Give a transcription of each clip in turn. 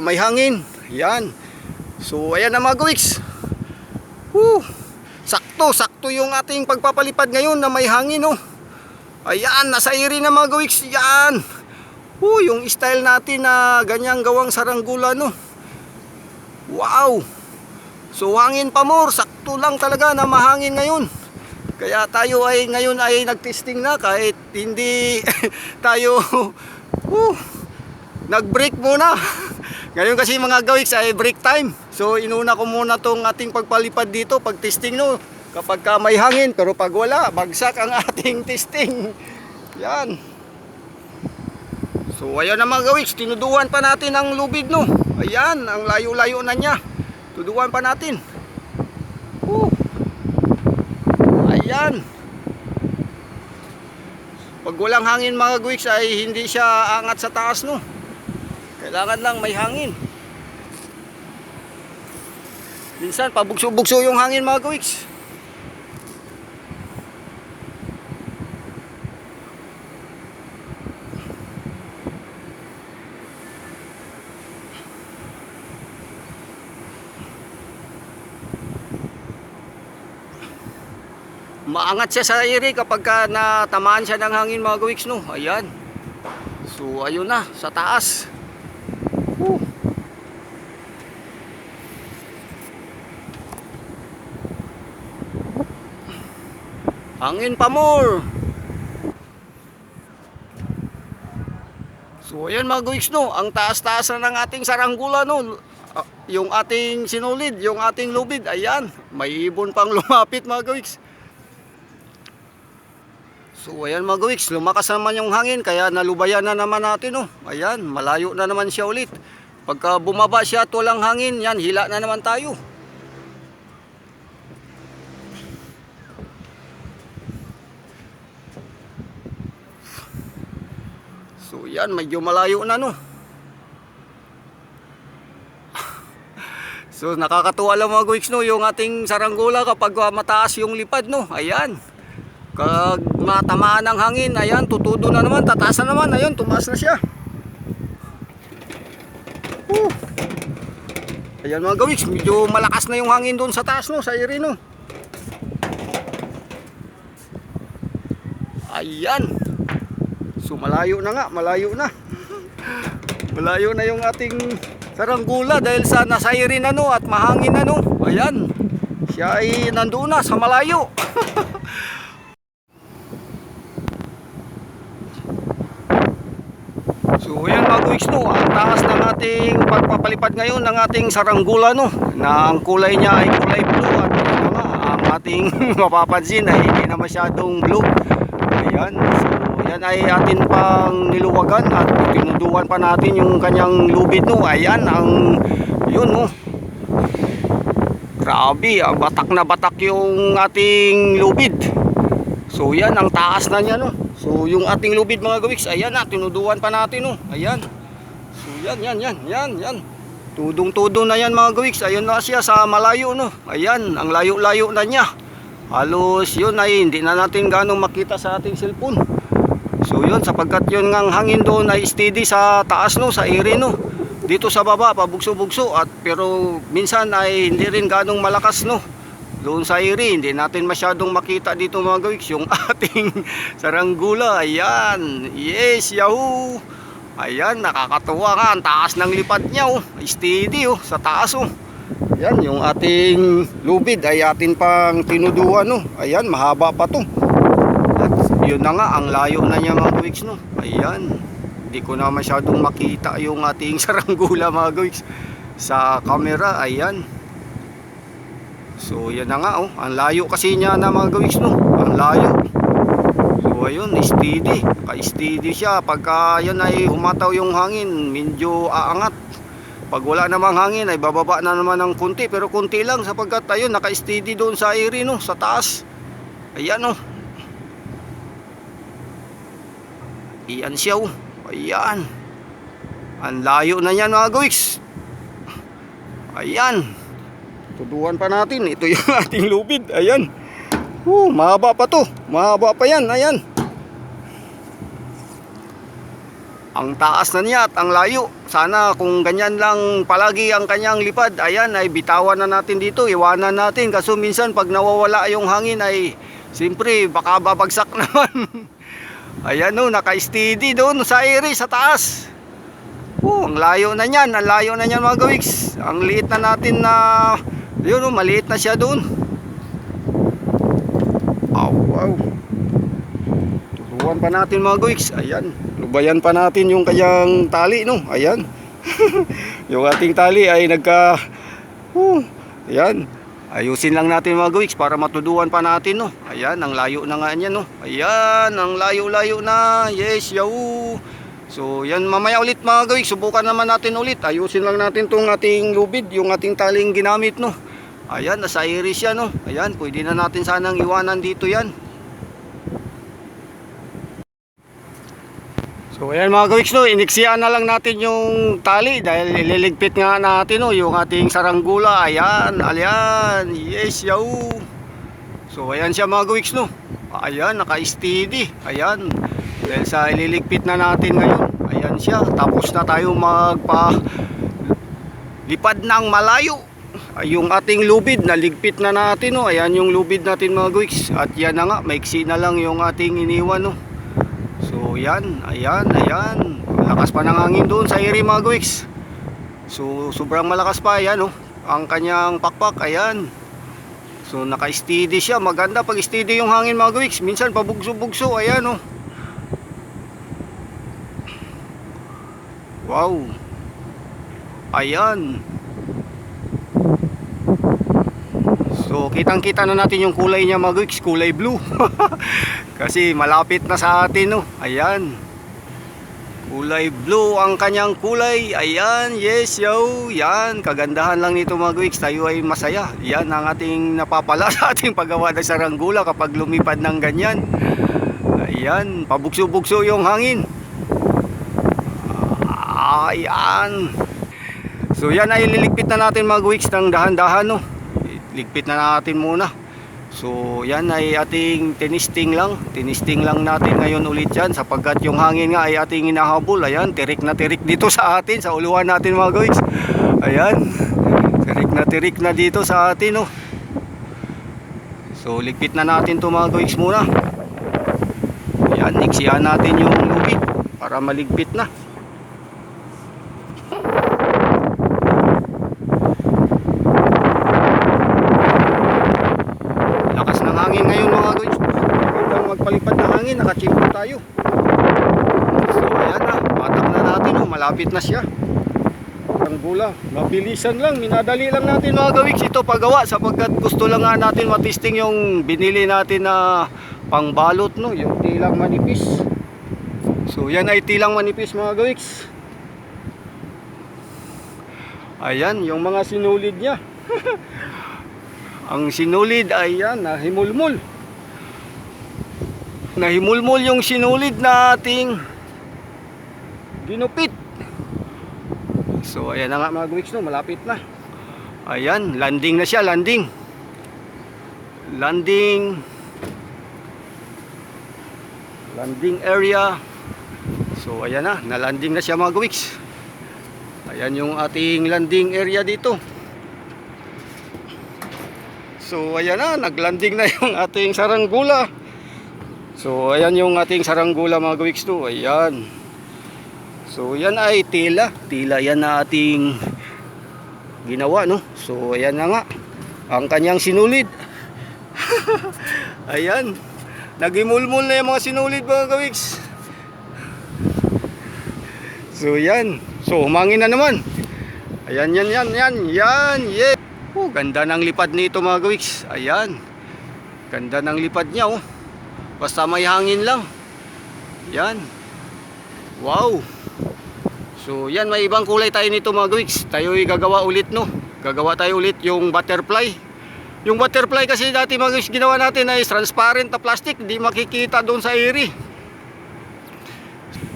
May hangin. Yan. So ayan na mga gawiks. Woo! Sakto yung ating pagpapalipad ngayon na may hangin, oh. Ayan, nasa iri na mga gawiks. Yan. Yung style natin na ganyang gawang saranggula, no. Wow. So hangin pa more, sakto lang talaga na mahangin ngayon. Kaya tayo ay ngayon ay nagtesting na kahit hindi tayo nag-break muna. Ngayon kasi mga gawiks ay break time. So inuna ko muna tong ating pagpalipad dito, pag-testing, no. Kapag ka may hangin, pero pag wala, bagsak ang ating testing. Yan. So ayan na mga gawiks, tinuduan pa natin ang lubid, no. Ayan, ang layo-layo na niya. Tuduan pa natin. Ayan. Pag walang hangin mga gawiks ay hindi siya angat sa taas, no. Kailangan lang may hangin. Minsan pabugso-bugso yung hangin mga gawiks. Maangat siya sa iri kapag ka natamaan siya ng hangin mga gawiks, no. Ayan. So ayun na sa taas. Hangin pa more. So ayan mga gawiks, no. Ang taas-taas na ng ating saranggula, no. Yung ating sinulid, yung ating lubid. Ayan. May ibon pang lumapit mga gawiks. So ayan mga gawiks, lumakas naman yung hangin kaya nalubayan na naman natin, oh. Ayan, malayo na naman siya ulit. Pagka bumaba siya at walang hangin, yan, hila na naman tayo. So yan, medyo malayo na, no. So nakakatuwa lang mga gawiks, no, yung ating saranggula kapag mataas yung lipad, no. Ayan. Pag matamaan ng hangin, ayan, tutudo na naman, tataas na naman, ayun, tumaas na siya. Ayan mga gawiks, medyo malakas na yung hangin doon sa taas, no, sa iri, no. Ayan. So malayo na nga, malayo na. Malayo na yung ating saranggula dahil sa nasa iri na, no, at mahangin na, no. Ayan. Siya ay nandoon na sa malayo. So ayan mga gawiks, no, ang taas ng ating pagpapalipad ngayon ng ating saranggula, no, na ang kulay niya ay kulay blue at nga, ang ating mapapansin ay hindi na masyadong blue. Ayan, so yan ay atin pang niluwagan at tinuduan pa natin yung kanyang lubid, no. Ayan, ang yun, no. Grabe, batak na batak yung ating lubid. So yan, ang taas na niya, no. So yung ating lubid mga gawiks, ayan na, tinuduan pa natin, oh. Ayan. So yan. Tudong-tudo na yan mga gawiks. Ayun na siya sa malayo, no. Ayan, ang layo-layo na niya. Halos yun ay hindi na natin ganong makita sa ating cellphone. So yun, sapagkat yun ngang hangin doon ay steady sa taas, no, sa iri, no. Dito sa baba, pabugso-bugso, at pero minsan ay hindi rin ganong malakas, no. Doon sa iri, hindi natin masyadong makita dito mga gawiks yung ating saranggula. Ayan, yes, yahoo. Ayan, nakakatuwa nga, ang taas ng lipad niya, oh. Steady, oh, sa taas, oh. Ayan, yung ating lubid ay atin pang tinuduan, no. Ayan, mahaba pa to. At yun na nga, ang layo na niya mga gawiks, no. Ayan, hindi ko na masyadong makita yung ating saranggula mga gawiks sa camera. Ayan. So yan na nga, oh, ang layo kasi niya na mga gawiks, no, ang layo. So ayun, steady, ka-steady siya. Pagka yan ay humataw yung hangin, medyo aangat. Pag wala namang hangin ay bababa na naman ng kunti, pero kunti lang sapagkat ayun, naka-steady doon sa iri, no, sa taas. Ayan, oh. Ayan siya, oh. Ayan. Ang layo na yan mga gawiks. Ayan. Tuduan pa natin. Ito yung ating lubid. Ayan. Mahaba pa to. Mahaba pa yan. Ayan. Ang taas na niya at ang layo. Sana kung ganyan lang palagi ang kanyang lipad, ayan, ay bitawan na natin dito, iwanan natin. Kaso minsan pag nawawala yung hangin ay siyempre baka babagsak naman. Ayan o, naka-steady doon sa ere, sa taas. Ang layo na niyan, ang layo na niyan mga gawiks. Ang liit na natin na, yun o, maliit na siya doon. Wow. Turuan pa natin mga gawiks, ayan. Lubayan pa natin yung kanyang tali, no? Ayan. Yung ating tali ay ayan. Ayusin lang natin mga gawiks para matuduan pa natin, no? Ayan, ang layo na nga niyan, no? Ayan, ang layo-layo na. Yes, yaw. So, yan mamaya ulit mga gawiks. Subukan naman natin ulit. Ayusin lang natin tong ating lubid, yung ating taling ginamit, no? Ayan, nasa iris yan, no? Ayan, pwede na natin sanang iwanan dito yan. So ayan mga gawiks, no, iniksiyan na lang natin yung tali dahil ililigpit nga natin, no, yung ating saranggula. Ayan, ayan, yes, yaw. So ayan siya mga gawiks, no. Ayan, naka-steady. Ayan, dahil sa ililigpit na natin ngayon. Ayan siya, tapos na tayo magpa-lipad ng malayo. Yung ating lubid, naligpit na natin, no. Ayan yung lubid natin mga gawiks. At yan na nga, maiksi na lang yung ating iniwan, no. So yan, ayan. Lakas pa ng hangin doon sa ere mga gawiks. So sobrang malakas pa, ayan, oh, ang kanyang pakpak, ayan. So naka-steady siya, maganda pag steady yung hangin mga gawiks. Minsan pabugso-bugso, ayan, oh. Wow. Ayan. So kitang-kita na natin yung kulay niya mga gawiks, kulay blue. Kasi malapit na sa atin, no. Ayan. Kulay blue ang kanyang kulay. Ayan, yes, yo. Yan, kagandahan lang nito mga gawiks. Tayo ay masaya. Yan ang ating napapala sa ating paggawa ng saranggula kapag lumipad ng ganyan. Ayan, pabugso-bugso yung hangin. Ayan. So yan ay liligpit na natin mga gawiks ng dahan-dahan, no. Ligpit na natin muna. So yan ay ating tinisting lang natin ngayon ulit yan, sapagkat yung hangin nga ay ating hinahabol. Ayan, tirik na tirik dito sa atin, sa uluhan natin mga gawiks. Ayan, tirik na dito sa atin, oh. So ligpit na natin to mga gawiks muna. Ayan, iksihan natin yung lubid para maligpit na. Hangin ngayon mga gawiks, magandang magpalipad na hangin, nakachimpo tayo. So ayan na, patak na natin, oh, malapit na siya. Ang gula, mabilisan lang, minadali lang natin mga gawiks ito paggawa, sapagkat gusto lang nga natin matisting yung binili natin na pangbalot, no, yung tilang manipis. So yan ay tilang manipis mga gawiks. Ayan, yung mga sinulid niya. Ang sinulid ay yan, nahimulmul. Nahimulmul yung sinulid na ating ginupit. So ayan na nga mga gawiks, no, malapit na. Ayan, landing na siya, landing area. So ayan na, nalanding na siya mga gawiks. Ayan yung ating landing area dito. So ayan na, naglanding na yung ating saranggula. So ayan yung ating saranggula mga gawiks, to. Ayan. So yan ay tila yan na ating ginawa, no. So ayan na nga ang kanyang sinulid. Ayan, nagimulmul na yung mga sinulid mga gawiks. So yan, so humangin na naman. Ayan, yan, yeah. Oh, ganda ng lipad nito mga gawiks. Ayan, ganda ng lipad niya, oh. Basta may hangin lang. Yan. Wow. So yan, may ibang kulay tayo nito mga gawiks. Tayo ay gagawa ulit, no. Gagawa tayo ulit yung butterfly. Yung butterfly kasi dati mga gawiks ginawa natin ay transparent na plastic, hindi makikita doon sa iri.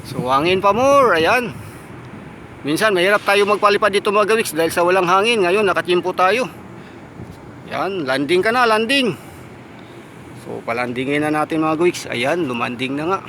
So hangin pa more. Ayan. Minsan mahirap tayo magpalipad dito mga gawiks dahil sa walang hangin. Ngayon nakachimpo tayo. Yan, landing ka na, landing. So palandingin na natin mga gawiks. Ayan, lumanding na nga.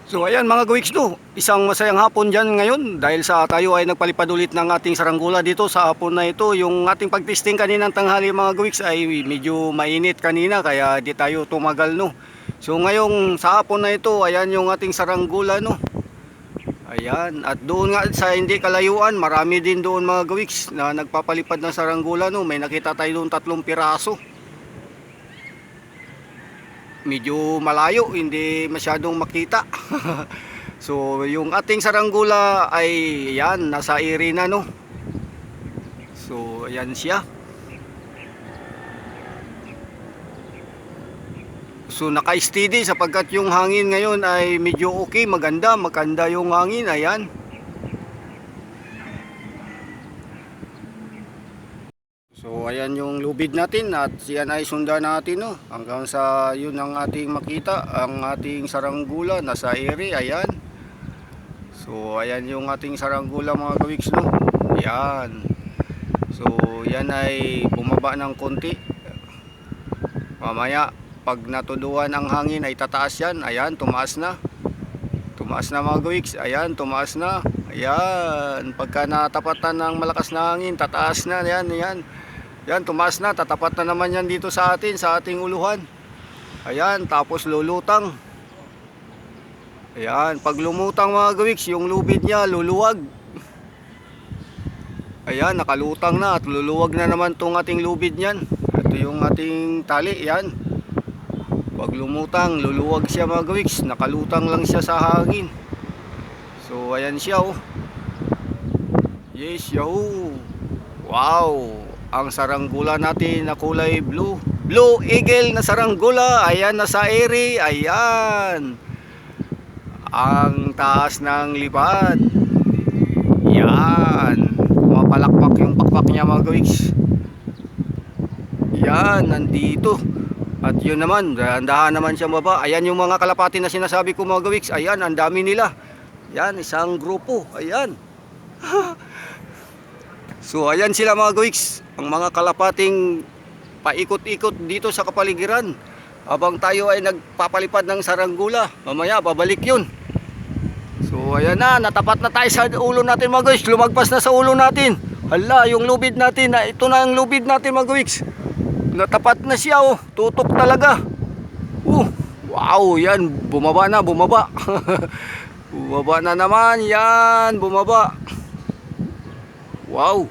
So ayan mga gawiks no, isang masayang hapon dyan ngayon dahil sa tayo ay nagpalipad ulit ng ating saranggula dito sa hapon na ito. Yung ating pagtesting kaninang tanghali mga gawiks ay medyo mainit kanina kaya di tayo tumagal no. So ngayong sa hapon na ito, ayan yung ating saranggula no. Ayan, at doon nga sa hindi kalayuan, marami din doon mga gawiks na nagpapalipad ng saranggula no. May nakita tayo doon 3 piraso. Medyo malayo, hindi masyadong makita. So yung ating saranggula ay yan, nasa iri na no. So ayan siya. So naka-steady sapagkat yung hangin ngayon ay medyo okay, maganda yung hangin, ayan. So ayan yung lubid natin at yan ay sundan natin no. Hanggang sa yun ang ating makita, ang ating saranggula nasa ere, ayan. So ayan yung ating saranggula mga gawiks no. Ayan. So yan ay bumaba ng konti. Mamaya pag natuduan ang hangin ay tataas yan. Ayan, tumaas na. Tumaas na mga gawiks, ayan, tumaas na. Ayan, pagka natapatan ng malakas na hangin, tataas na, ayan, ayan. Yan, tumaas na, tatapat na naman yan dito sa atin, sa ating uluhan. Ayan, tapos lulutang. Ayan, pag lumutang mga gawiks, yung lubid niya luluwag. Ayan, nakalutang na at luluwag na naman tong ating lubid niyan. Ito yung ating tali, yan. Pag lumutang, luluwag siya mga gawiks, nakalutang lang siya sa hangin. So, ayan siya oh. Yes, yahoo! Wow! Ang saranggula natin na kulay blue. Blue Eagle na saranggula. Ayan, nasa ere. Ayan. Ang taas ng lipad. Yan. Mapalakpak yung pakpak niya mga gawiks. Yan, nandito. At yun naman, dahan naman siya baba. Ayan yung mga kalapati na sinasabi ko mga gawiks. Ayan, ang dami nila. Yan, isang grupo. Ayan. So ayan sila mga gawiks, ang mga kalapating paikot-ikot dito sa kapaligiran habang tayo ay nagpapalipad ng saranggula. Mamaya babalik yun. So ayan na, natapat na tayo sa ulo natin mga gawiks, lumagpas na sa ulo natin. Hala, yung lubid natin, ito na yung lubid natin mga gawiks. Natapat na siya oh, tutok talaga. Wow, yan, bumaba na, bumaba. Bumaba na naman, yan, bumaba. Wow.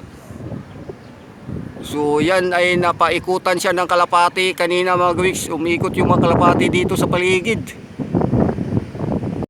So yan ay napaikutan siya ng kalapati kanina mga gawiks. Umikot yung mga kalapati dito sa paligid.